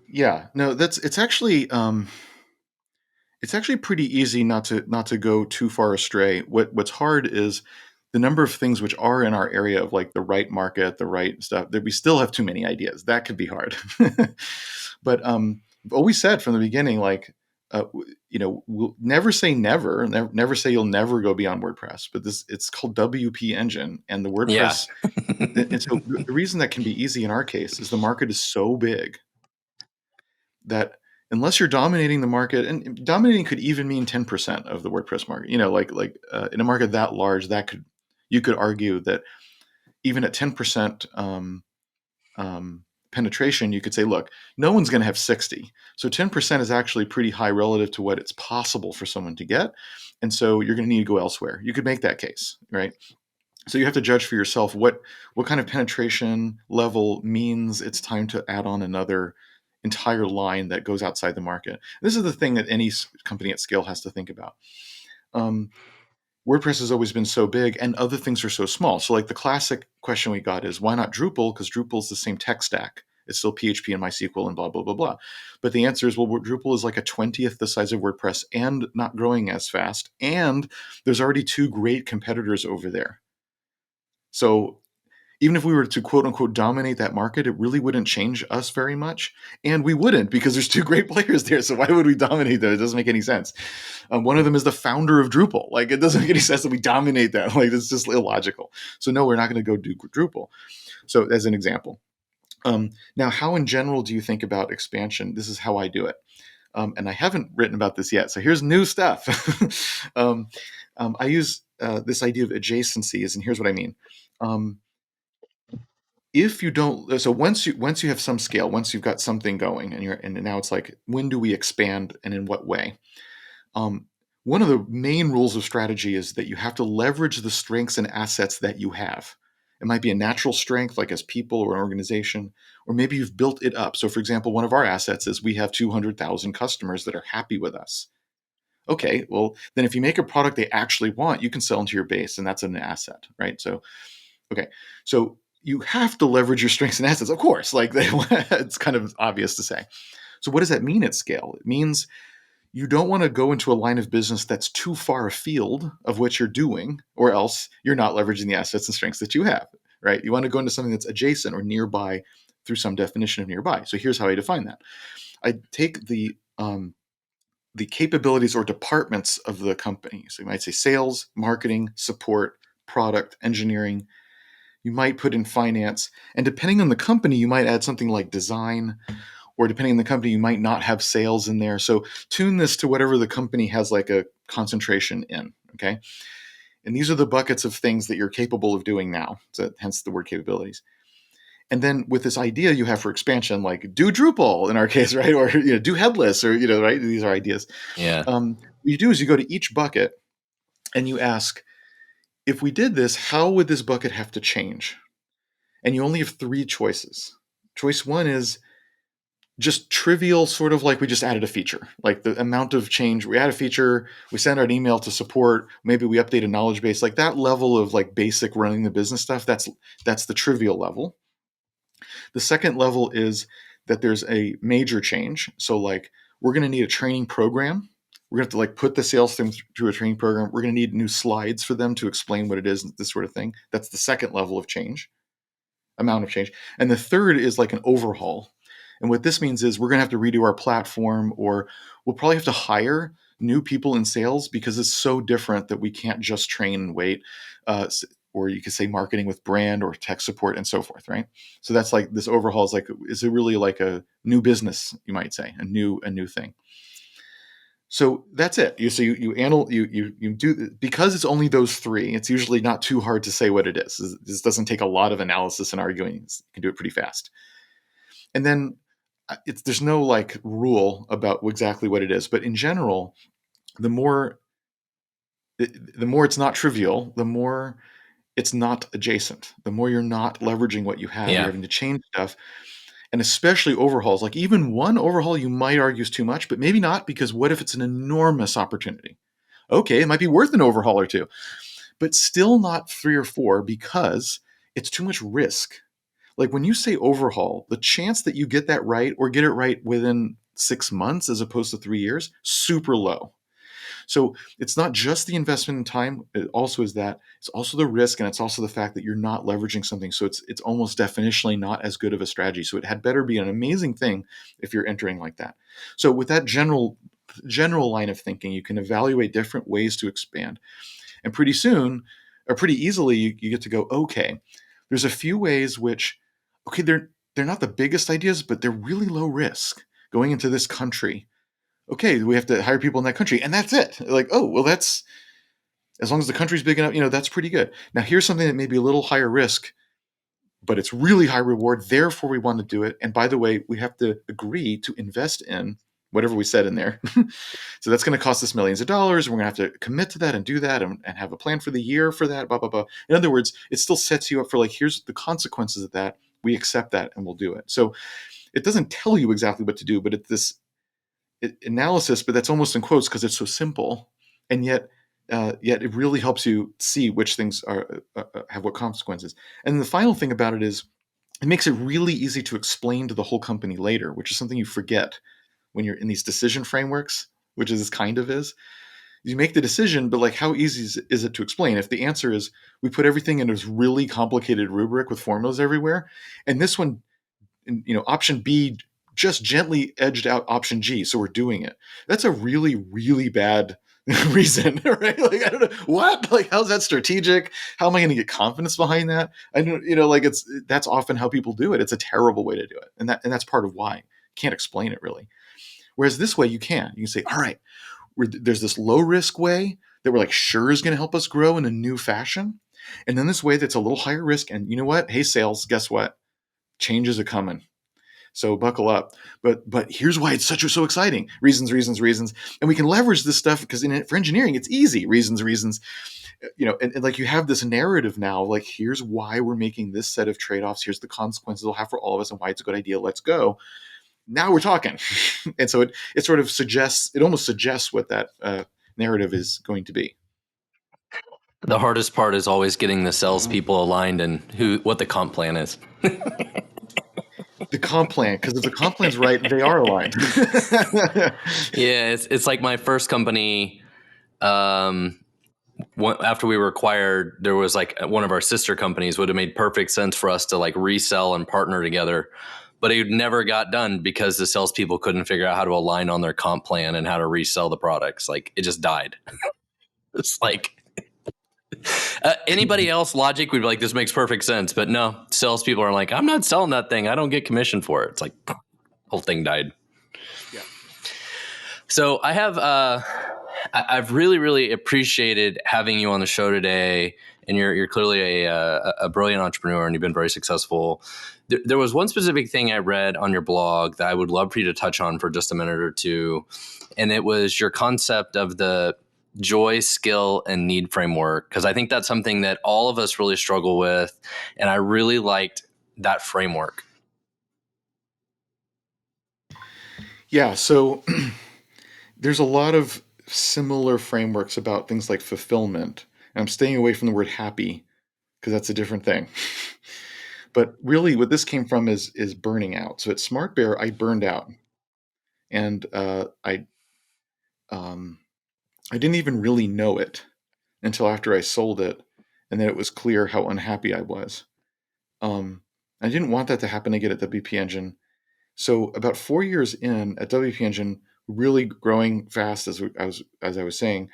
A: Yeah, no, it's actually pretty easy not to go too far astray. What's hard is the number of things which are in our area of like the right market, the right stuff, that we still have too many ideas. That could be hard. But I've always said from the beginning, like, we'll never say never, never say you'll never go beyond WordPress. But it's called WP Engine, and the
B: Yeah.
A: WordPress. And so the reason that can be easy in our case is the market is so big that unless you're dominating the market, and dominating could even mean 10% of the WordPress market, in a market that large, you could argue that even at 10% penetration, you could say, look, no one's going to have 60. So 10% is actually pretty high relative to what it's possible for someone to get. And so you're going to need to go elsewhere. You could make that case, right? So you have to judge for yourself what kind of penetration level means it's time to add on another entire line that goes outside the market. This is the thing that any company at scale has to think about. Um, WordPress has always been so big, and other things are so small. So, like the classic question we got is, why not Drupal? Because Drupal is the same tech stack. It's still PHP and MySQL and blah blah blah blah. But the answer is, well, Drupal is like a 20th the size of WordPress and not growing as fast, and there's already two great competitors over there. So even if we were to quote unquote dominate that market, it really wouldn't change us very much. And we wouldn't, because there's two great players there. So why would we dominate them? It doesn't make any sense. One of them is the founder of Drupal. Like, it doesn't make any sense that we dominate that. Like, it's just illogical. So no, we're not going to go do Drupal. So as an example. Now, how in general do you think about expansion? This is how I do it. And I haven't written about this yet. So here's new stuff. I use this idea of adjacencies, and here's what I mean. Um, if you don't, so once you have some scale, once you've got something going, and now it's like, when do we expand and in what way? um, One of the main rules of strategy is that you have to leverage the strengths and assets that you have. It might be a natural strength, like as people or an organization, or maybe you've built it up. So for example, one of our assets is we have 200,000 customers that are happy with us. Okay, well, then if you make a product they actually want, you can sell into your base, and that's an asset, right? So okay, so you have to leverage your strengths and assets, of course. Like it's kind of obvious to say. So what does that mean at scale? It means You don't want to go into a line of business that's too far afield of what you're doing, or else you're not leveraging the assets and strengths that you have, right? You want to go into something that's adjacent or nearby through some definition of nearby. So here's how I define that. I take the capabilities or departments of the company. So you might say sales, marketing, support, product, engineering. You might put in finance. And depending on the company, you might add something like design, or depending on the company, you might not have sales in there. So tune this to whatever the company has like a concentration in. Okay. And these are the buckets of things that you're capable of doing now. So hence the word capabilities. And then with this idea you have for expansion, like do Drupal in our case, right? Or do headless, or right? These are ideas.
B: Yeah.
A: What you do is you go to each bucket and you ask, if we did this, how would this bucket have to change? And you only have three choices. Choice one is just trivial, sort of like we just added a feature, like the amount of change. We add a feature, we send out an email to support, maybe we update a knowledge base, like that level of like basic running the business stuff. That's the trivial level. The second level is that there's a major change. So like we're going to need a training program. We're going to have to like put the sales team through a training program. We're going to need new slides for them to explain what it is, this sort of thing. That's the second level of change, amount of change. And the third is like an overhaul. And what this means is we're going to have to redo our platform, or we'll probably have to hire new people in sales because it's so different that we can't just train and wait. Or you could say marketing with brand or tech support and so forth, right? So that's like this overhaul is it really like a new business, you might say, a new thing. So that's it. You do, because it's only those three. It's usually not too hard to say what it is. This doesn't take a lot of analysis and arguing. You can do it pretty fast. And then there's no like rule about exactly what it is, but in general, the more it's not trivial, the more it's not adjacent. The more you're not leveraging what you have, you're
B: Yeah.
A: having to change stuff, and especially overhauls. Like even one overhaul, you might argue is too much, but maybe not, because what if it's an enormous opportunity? Okay, it might be worth an overhaul or two, but still not three or four because it's too much risk. Like when you say overhaul, the chance that you get that right or get it right within 6 months as opposed to 3 years, super low. So it's not just the investment in time. It also is that. It's also the risk, and it's also the fact that you're not leveraging something. So it's almost definitionally not as good of a strategy. So it had better be an amazing thing if you're entering like that. So with that general line of thinking, you can evaluate different ways to expand. And pretty soon, or pretty easily, you get to go, okay, there's a few ways which, okay, they're not the biggest ideas, but they're really low risk. Going into this country, okay, we have to hire people in that country, and that's it. Like, oh, well, that's, as long as the country's big enough, that's pretty good. Now, here's something that may be a little higher risk, but it's really high reward. Therefore, we want to do it. And by the way, we have to agree to invest in whatever we said in there. So that's going to cost us millions of dollars. We're going to have to commit to that and do that, and have a plan for the year for that, blah, blah, blah. In other words, it still sets you up for like, here's the consequences of that. We accept that and we'll do it. So it doesn't tell you exactly what to do, but it's this analysis, but that's almost in quotes because it's so simple, and yet it really helps you see which things are have what consequences. And the final thing about it is it makes it really easy to explain to the whole company later, which is something you forget when you're in these decision frameworks, which is kind of is. You make the decision, but like how easy is it to explain? If the answer is we put everything in this really complicated rubric with formulas everywhere, and this one, option B just gently edged out option G, so we're doing it. That's a really, really bad reason, right? Like, I don't know what, like, how's that strategic? How am I going to get confidence behind that? I don't, like that's often how people do it. It's a terrible way to do it, and that's part of why can't explain it really. Whereas this way you can say, all right, there's this low risk way that we're like sure is going to help us grow in a new fashion, and then this way that's a little higher risk. And you know what? Hey, sales, guess what? Changes are coming. So buckle up. But here's why it's so exciting. Reasons. And we can leverage this stuff because for engineering, it's easy. Reasons. And like you have this narrative now, like here's why we're making this set of trade-offs. Here's the consequences it'll have for all of us and why it's a good idea. Let's go. Now we're talking. And so it sort of almost suggests what that narrative is going to be.
B: The hardest part is always getting the salespeople aligned and what the comp plan is.
A: The comp plan, because if the comp plan's right, they are aligned.
B: Yeah, it's like my first company. After we were acquired, there was like one of our sister companies would have made perfect sense for us to like resell and partner together, but it never got done because the salespeople couldn't figure out how to align on their comp plan and how to resell the products. Like it just died. It's like anybody else logic would be like, this makes perfect sense, but no, salespeople are like, I'm not selling that thing. I don't get commission for it. It's like whole thing died.
A: Yeah.
B: So I've really appreciated having you on the show today, and you're clearly a brilliant entrepreneur, and you've been very successful. There was one specific thing I read on your blog that I would love for you to touch on for just a minute or two, and it was your concept of the joy, skill, and need framework, because I think that's something that all of us really struggle with, and I really liked that framework.
A: Yeah. So there's a lot of similar frameworks about things like fulfillment. And I'm staying away from the word happy because that's a different thing. But really, what this came from is burning out. So at Smart Bear, I burned out, and I didn't even really know it until after I sold it, and then it was clear how unhappy I was. I didn't want that to happen again at WP Engine. So about 4 years in at WP Engine, really growing fast as I was saying,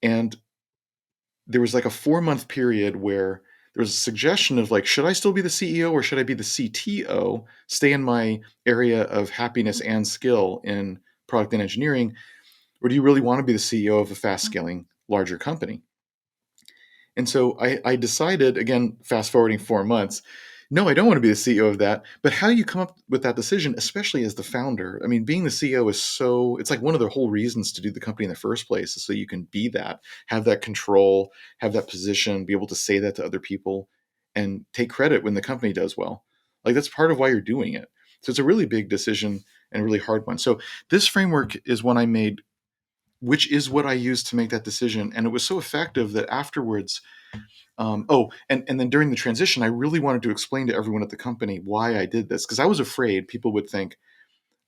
A: and there was like a 4 month period where there was a suggestion of like, should I still be the CEO or should I be the CTO, stay in my area of happiness and skill in product and engineering, or do you really want to be the CEO of a fast scaling larger company? And so I decided, again, fast forwarding 4 months, no, I don't want to be the CEO of that. But how do you come up with that decision, especially as the founder? I mean, being the CEO is so, it's like one of the whole reasons to do the company in the first place is so you can be that, have that control, have that position, be able to say that to other people and take credit when the company does well. Like that's part of why you're doing it. So it's a really big decision and a really hard one. So this framework is one I made, which is what I used to make that decision. And it was so effective that afterwards, and then during the transition, I really wanted to explain to everyone at the company why I did this because I was afraid people would think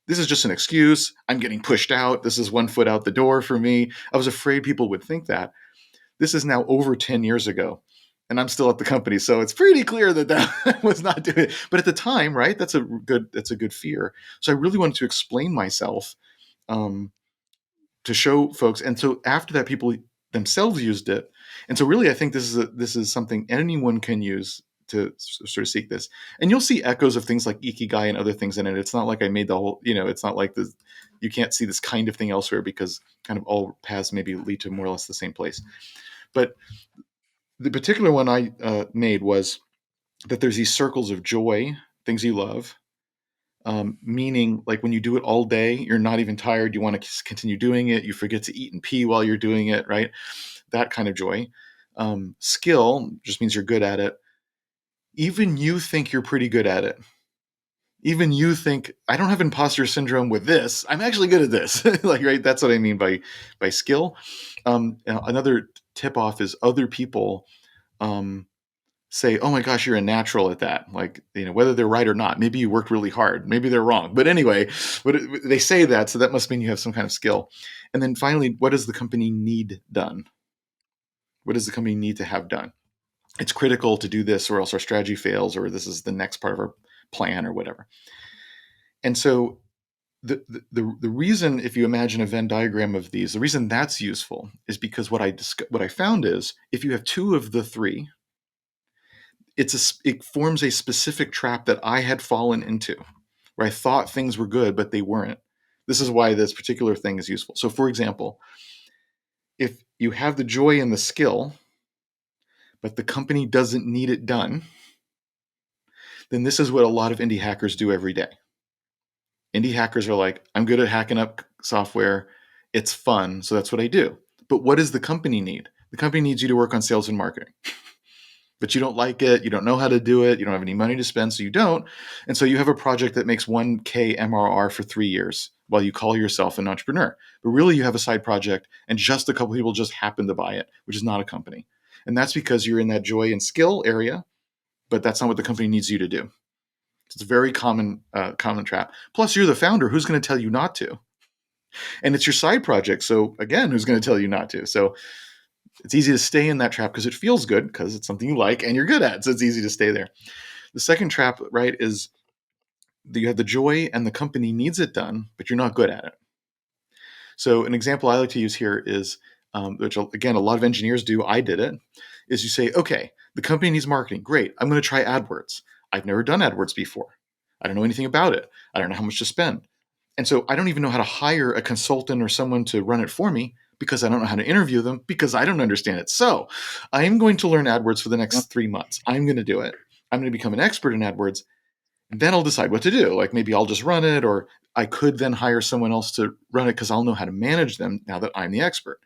A: this is just an excuse. I'm getting pushed out. This is one foot out the door for me. I was afraid people would think that. This is now over 10 years ago, and I'm still at the company, so it's pretty clear that that was not doing it. But at the time, right? That's a good fear. So I really wanted to explain myself. Um, to show folks. And so after that, people themselves used it. And so really, I think this is something anyone can use to sort of seek this. And you'll see echoes of things like Ikigai and other things in it. It's not like I made the whole, it's not like this, you can't see this kind of thing elsewhere because kind of all paths maybe lead to more or less the same place. But the particular one I made was that there's these circles of joy, things you love, meaning like when you do it all day, you're not even tired. You want to continue doing it. You forget to eat and pee while you're doing it, right? That kind of joy. Skill just means you're good at it. Even you think you're pretty good at it. Even you think I don't have imposter syndrome with this. I'm actually good at this. Like, right? That's what I mean by skill. Another tip off is other people say, "Oh my gosh, you're a natural at that." Like, whether they're right or not. Maybe you worked really hard. Maybe they're wrong. But anyway, they say that, so that must mean you have some kind of skill. And then finally, what does the company need done? What does the company need to have done? It's critical to do this, or else our strategy fails, or this is the next part of our plan, or whatever. And so, the reason, if you imagine a Venn diagram of these, the reason that's useful is because what I found is if you have two of the three, it forms a specific trap that I had fallen into, where I thought things were good, but they weren't. This is why this particular thing is useful. So, for example, if you have the joy and the skill, but the company doesn't need it done, then this is what a lot of indie hackers do every day. Indie hackers are like, I'm good at hacking up software. It's fun. So that's what I do. But what does the company need? The company needs you to work on sales and marketing. But you don't like it, you don't know how to do it, you don't have any money to spend, so you don't. And so you have a project that makes 1K MRR for 3 years while you call yourself an entrepreneur. But really you have a side project and just a couple people just happen to buy it, which is not a company. And that's because you're in that joy and skill area, but that's not what the company needs you to do. It's a very common trap. Plus, you're the founder. Who's going to tell you not to? And it's your side project. So again, who's going to tell you not to? So it's easy to stay in that trap because it feels good because it's something you like and you're good at. So it's easy to stay there. The second trap, right, is that you have the joy and the company needs it done, but you're not good at it. So an example I like to use here is, which again, a lot of engineers do, I did it, is you say, okay, the company needs marketing. Great. I'm going to try AdWords. I've never done AdWords before. I don't know anything about it. I don't know how much to spend. And so I don't even know how to hire a consultant or someone to run it for me because I don't know how to interview them because I don't understand it. So I am going to learn AdWords for the next 3 months. I'm going to do it. I'm going to become an expert in AdWords. Then I'll decide what to do. Like maybe I'll just run it, or I could then hire someone else to run it because I'll know how to manage them now that I'm the expert.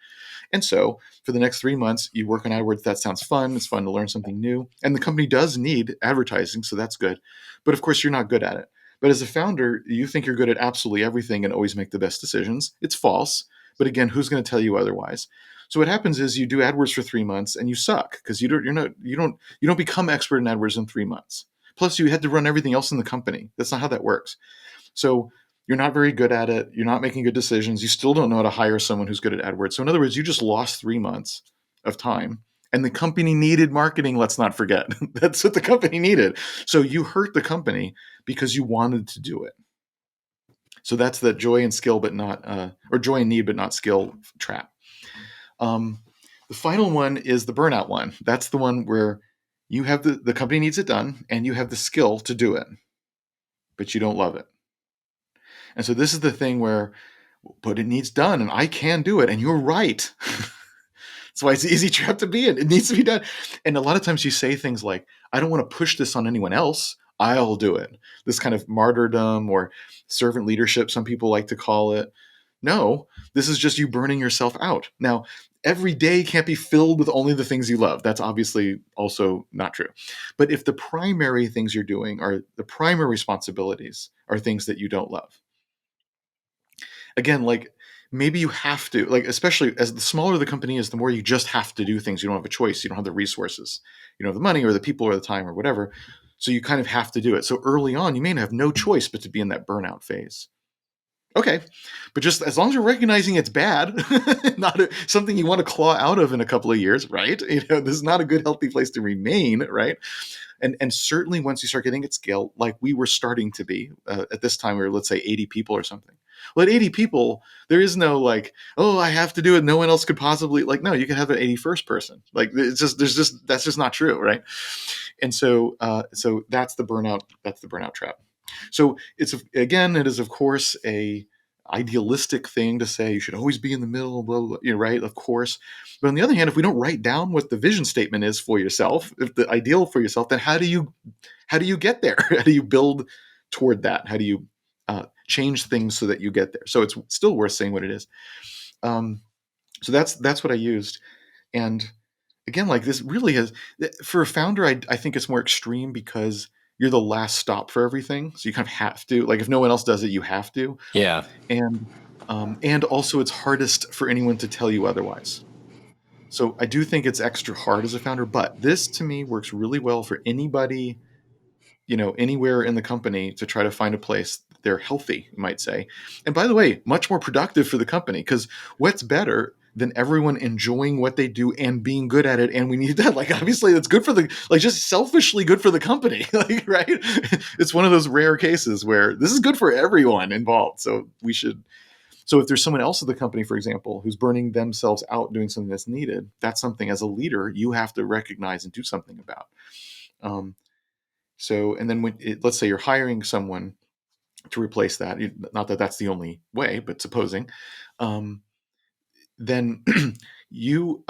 A: And so for the next 3 months, you work on AdWords. That sounds fun. It's fun to learn something new. And the company does need advertising, so that's good. But of course, you're not good at it. But as a founder, you think you're good at absolutely everything and always make the best decisions. It's false. But again, who's going to tell you otherwise? So what happens is you do AdWords for 3 months and you suck because you don't become expert in AdWords in 3 months. Plus, you had to run everything else in the company. That's not how that works. So you're not very good at it. You're not making good decisions. You still don't know how to hire someone who's good at AdWords. So in other words, you just lost 3 months of time. And the company needed marketing, let's not forget. That's what the company needed. So you hurt the company because you wanted to do it. So that's the joy and skill, but not, or joy and need, but not skill trap. Um, the final one is the burnout one. That's the one where you have the company needs it done and you have the skill to do it, but you don't love it. And so this is the thing where, but it needs done and I can do it. And you're right. That's why it's an easy trap to be in. It needs to be done. And a lot of times you say things like, I don't want to push this on anyone else. I'll do it. This kind of martyrdom or servant leadership, some people like to call it. No, this is just you burning yourself out. Now, every day can't be filled with only the things you love. That's obviously also not true. But if the primary things you're doing are the primary responsibilities are things that you don't love, again, like maybe you have to, like, especially as the smaller the company is, the more you just have to do things. You don't have a choice. You don't have the resources. You don't have the money or the people or the time or whatever. So you kind of have to do it. So early on, you may have no choice but to be in that burnout phase. Okay, but just as long as you're recognizing it's bad, not something you want to claw out of in a couple of years, right? This is not a good, healthy place to remain, right? And certainly once you start getting at scale, like we were starting to be at this time, we were, let's say 80 people or something. Well, at 80 people, there is no like, oh, I have to do it. No one else could possibly, like, no, you can have an 81st person. Like it's just that's just not true, right? And so that's the burnout. That's the burnout trap. So it is of course a idealistic thing to say you should always be in the middle, blah, blah, blah, right? Of course. But on the other hand, if we don't write down what the vision statement is for yourself, if the ideal for yourself, then how do you get there? How do you build toward that? How do you change things so that you get there? So it's still worth saying what it is. So that's what I used. And again, like this really is for a founder, I think it's more extreme because you're the last stop for everything. So you kind of have to, like, if no one else does it, you have to.
B: Yeah.
A: And also it's hardest for anyone to tell you otherwise. So I do think it's extra hard as a founder, but this to me works really well for anybody, anywhere in the company to try to find a place they're healthy, you might say. And by the way, much more productive for the company, because what's better than everyone enjoying what they do and being good at it? And we need that. Like, obviously that's good for just selfishly good for the company, like, right? It's one of those rare cases where this is good for everyone involved. So if there's someone else at the company, for example, who's burning themselves out doing something that's needed, that's something as a leader you have to recognize and do something about. Um, and then let's say you're hiring someone to replace that, not that that's the only way, but supposing, um, then you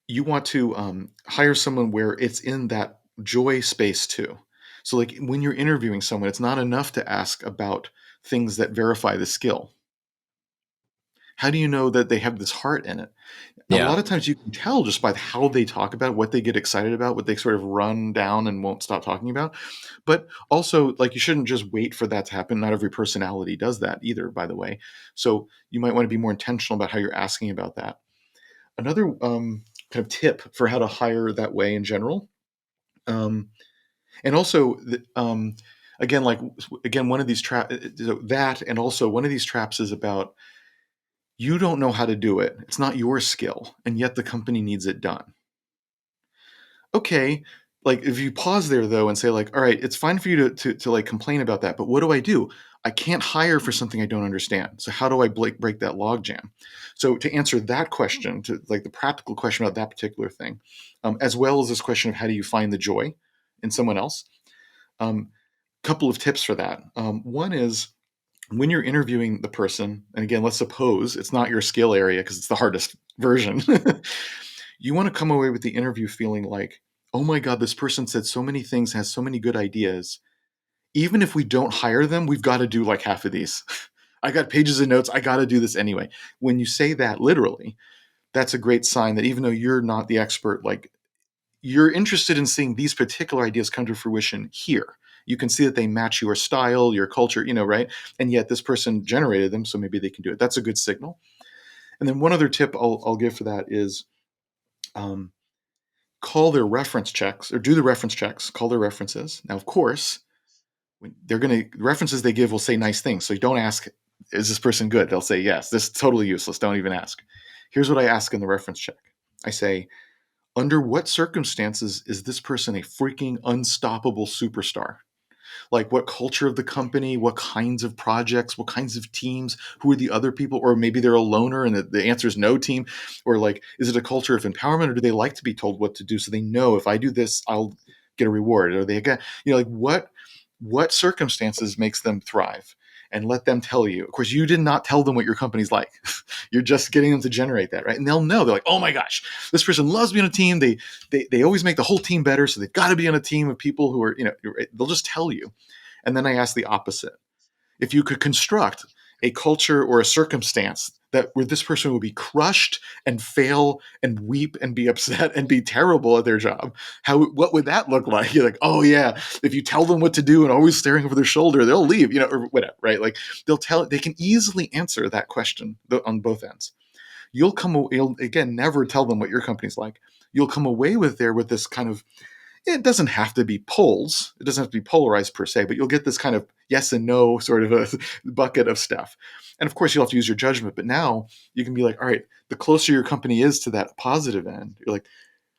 A: you want to hire someone where it's in that joy space too. So like when you're interviewing someone, it's not enough to ask about things that verify the skill. How do you know that they have this heart in it? A
B: Yeah.
A: lot of times you can tell just by how they talk about it, what they get excited about, what they sort of run down and won't stop talking about. But also, like, you shouldn't just wait for that to happen. Not every personality does that either, by the way. So you might want to be more intentional about how you're asking about that. Another kind of tip for how to hire that way in general, um, And also, again, like again, one of these traps that, and also one of these traps is about you don't know how to do it. It's not your skill, and yet the company needs it done. Okay, like if you pause there though and say like, all right, it's fine for you to like complain about that, but what do? I can't hire for something I don't understand. So how do I break that logjam? So to answer that question, to like the practical question about that particular thing, as well as this question of how do you find the joy in someone else, couple of tips for that. One is when you're interviewing the person, and again, let's suppose it's not your skill area because it's the hardest version. You want to come away with the interview feeling like, oh my God, this person said so many things, has so many good ideas. Even if we don't hire them, we've got to do like half of these. I got pages of notes. I got to do this anyway. When you say that literally, that's a great sign that even though you're not the expert, like you're interested in seeing these particular ideas come to fruition here. You can see that they match your style, your culture, right? And yet this person generated them, so maybe they can do it. That's a good signal. And then one other tip I'll give for that is um, call their reference checks or do the reference checks, call their references. Now, of course, when they're going to, references they give will say nice things. So you don't ask, is this person good? They'll say, yes, this is totally useless. Don't even ask. Here's what I ask in the reference check. I say, under what circumstances is this person a freaking unstoppable superstar? Like what culture of the company, what kinds of projects, what kinds of teams, who are the other people, or maybe they're a loner and the answer is no team, or like, is it a culture of empowerment or do they like to be told what to do so they know if I do this, I'll get a reward? Or they get, like what circumstances makes them thrive? And let them tell you. Of course, you did not tell them what your company's like. You're just getting them to generate that, right? And they'll know. They're like, oh my gosh, this person loves being on a team. They always make the whole team better. So they've got to be on a team of people who are, they'll just tell you. And then I ask the opposite. If you could construct a culture or a circumstance that where this person would be crushed and fail and weep and be upset and be terrible at their job, what would that look like? You're like, oh yeah, if you tell them what to do and always staring over their shoulder, they'll leave, or whatever, right? Like they can easily answer that question on both ends. You'll again never tell them what your company's like. You'll come away with this kind of, it doesn't have to be polls. It doesn't have to be polarized per se, but you'll get this kind of yes and no sort of a bucket of stuff. And of course, you'll have to use your judgment. But now you can be like, all right, the closer your company is to that positive end, you're like,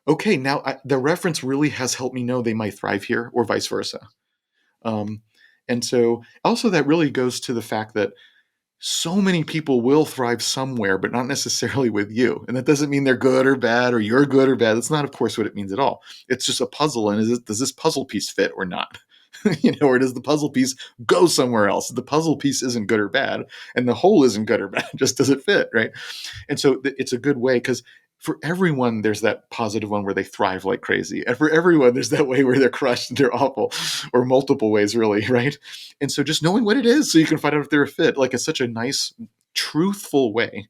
A: okay, now the reference really has helped me know they might thrive here or vice versa. Um, and so also that really goes to the fact that so many people will thrive somewhere, but not necessarily with you. And that doesn't mean they're good or bad or you're good or bad. That's not, of course, what it means at all. It's just a puzzle. And does this puzzle piece fit or not? Or does the puzzle piece go somewhere else? The puzzle piece isn't good or bad, and the whole isn't good or bad. Just does it fit, right? And so it's a good way because for everyone, there's that positive one where they thrive like crazy. And for everyone, there's that way where they're crushed and they're awful, or multiple ways, really, right? And so just knowing what it is so you can find out if they're a fit, like it's such a nice, truthful way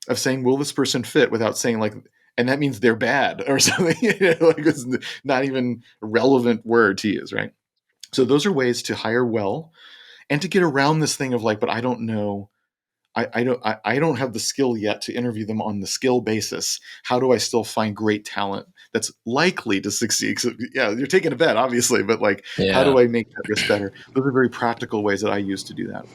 A: of saying, will this person fit without saying like, and that means they're bad or something, like it's not even a relevant word to use, right? So those are ways to hire well and to get around this thing of like, but I don't know I don't have the skill yet to interview them on the skill basis. How do I still find great talent that's likely to succeed? So, yeah, you're taking a bet, obviously, but like, how
B: Yeah.
A: do I make that risk better? Those are very practical ways that I use to do that.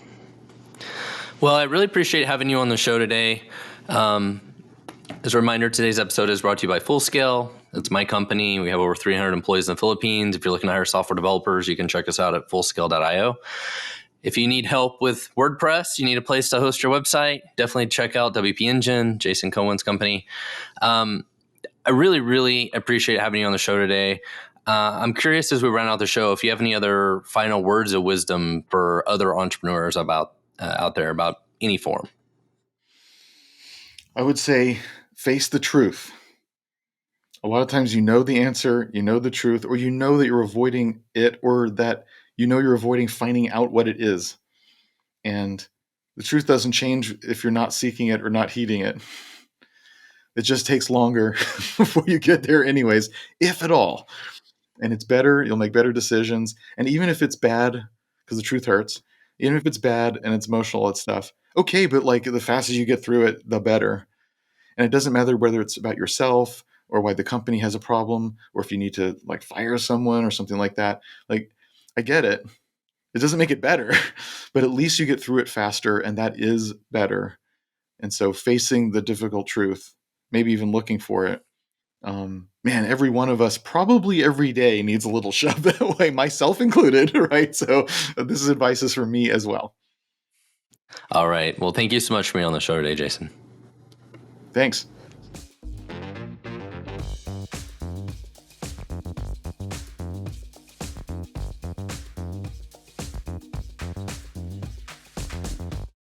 B: Well, I really appreciate having you on the show today. As a reminder, today's episode is brought to you by Fullscale. It's my company. We have over 300 employees in the Philippines. If you're looking to hire software developers, you can check us out at fullscale.io. If you need help with WordPress, you need a place to host your website, definitely check out WP Engine, Jason Cohen's company. I really, really appreciate having you on the show today. I'm curious as we round out the show, if you have any other final words of wisdom for other entrepreneurs out there about any form.
A: I would say face the truth. A lot of times you know the answer, you know the truth, or you know that you're avoiding it, or that you're avoiding finding out what it is. And the truth doesn't change if you're not seeking it or not heeding it. It just takes longer before you get there, anyways, if at all. And it's better, you'll make better decisions. And even if it's bad, because the truth hurts, even if it's bad and it's emotional and stuff, okay, but like the faster you get through it, the better. And it doesn't matter whether it's about yourself or why the company has a problem, or if you need to like fire someone or something like that. Like, I get it. It doesn't make it better, but at least you get through it faster, and that is better. And so facing the difficult truth, maybe even looking for it, man, every one of us probably every day needs a little shove that way, myself included, right? So this is advice is for me as well.
B: All right. Well, thank you so much for being on the show today, Jason.
A: Thanks.